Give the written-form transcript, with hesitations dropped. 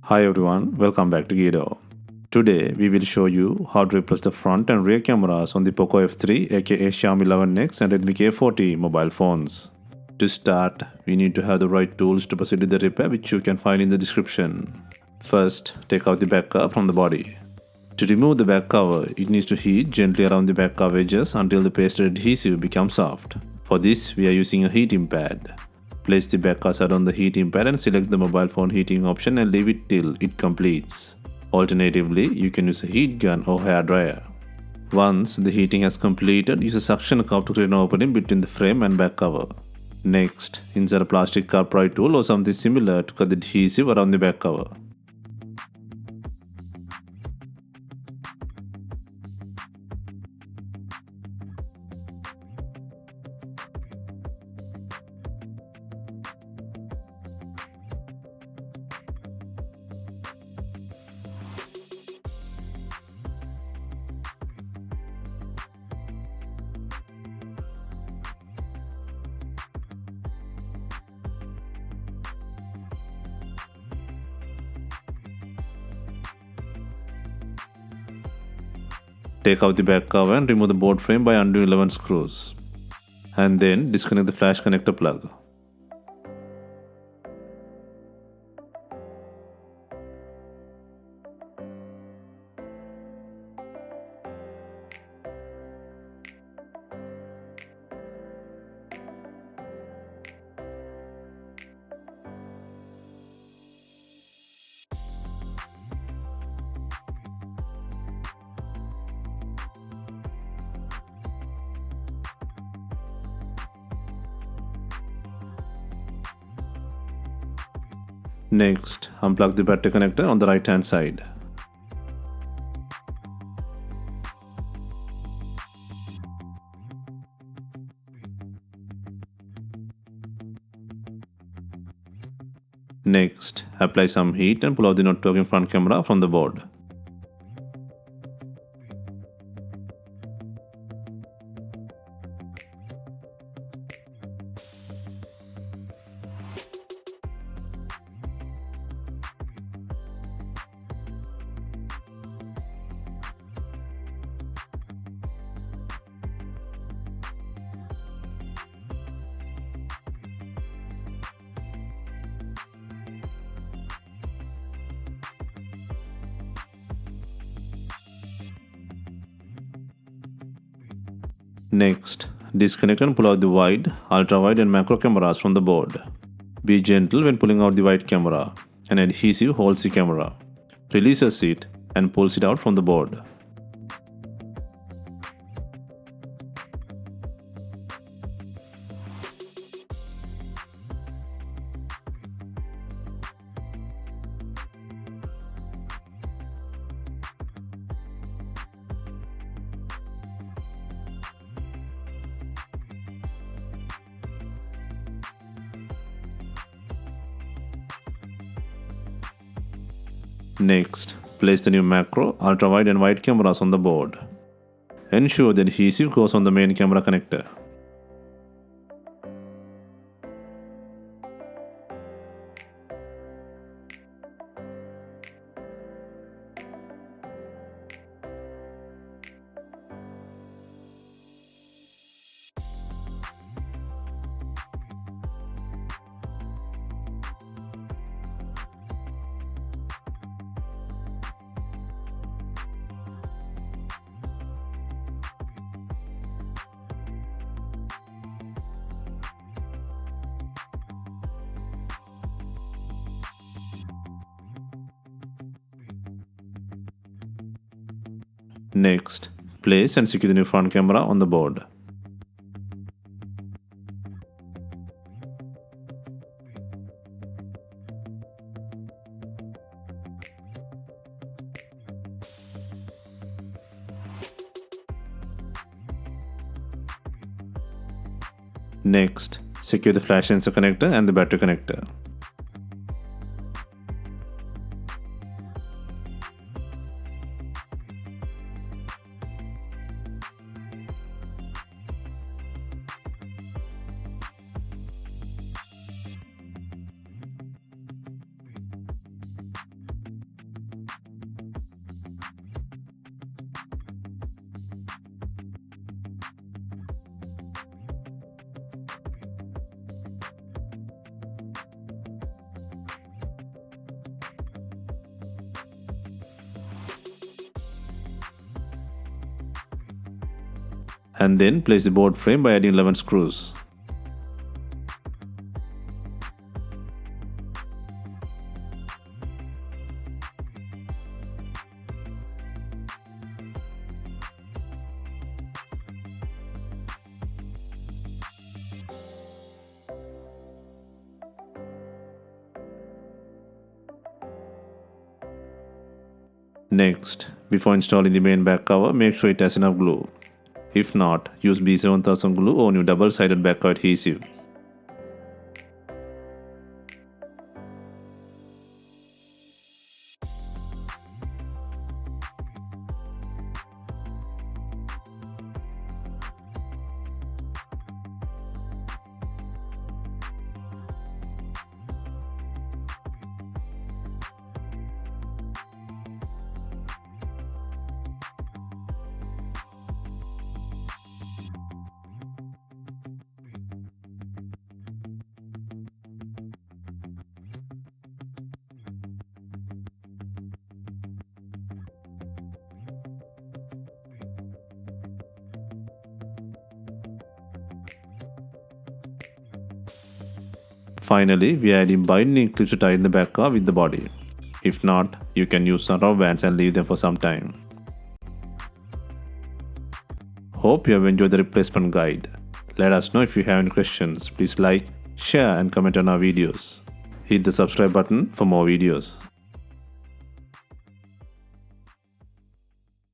Hi everyone, welcome back to Guido. Today we will show you how to replace the front and rear cameras on the Poco F3 aka Xiaomi 11X and Redmi K40 mobile phones. To start, we need to have the right tools to proceed with the repair, which you can find in the description. First, take out the back cover from the body. To remove the back cover, it needs to heat gently around the back cover edges until the pasted adhesive becomes soft. For this, we are using a heating pad. Place the back cursor on the heating pad and select the mobile phone heating option and leave it till it completes. Alternatively, you can use a heat gun or hair dryer. Once the heating has completed, use a suction cup to create an opening between the frame and back cover. Next, insert a plastic cut pry tool or something similar to cut the adhesive around the back cover. Take out the back cover and remove the board frame by undoing 11 screws. And then disconnect the flash connector plug. Next, unplug the battery connector on the right hand side. Next, apply some heat and pull out the not working front camera from the board. Next, disconnect and pull out the wide, ultra-wide and macro cameras from the board. Be gentle when pulling out the wide camera. An adhesive holds the camera, releases it and pulls it out from the board. Next, place the new macro, ultra-wide and wide cameras on the board. Ensure the adhesive goes on the main camera connector. Next, place and secure the new front camera on the board. Next, secure the flash sensor connector and the battery connector. And then place the board frame by adding 11 screws. Next, before installing the main back cover, make sure it has enough glue. If not, use B7000 glue or new double-sided back cover adhesive. Finally, we are adding binding clips to tighten the back cover with the body. If not, you can use some rubber bands and leave them for some time. Hope you have enjoyed the replacement guide. Let us know if you have any questions. Please like, share and comment on our videos. Hit the subscribe button for more videos.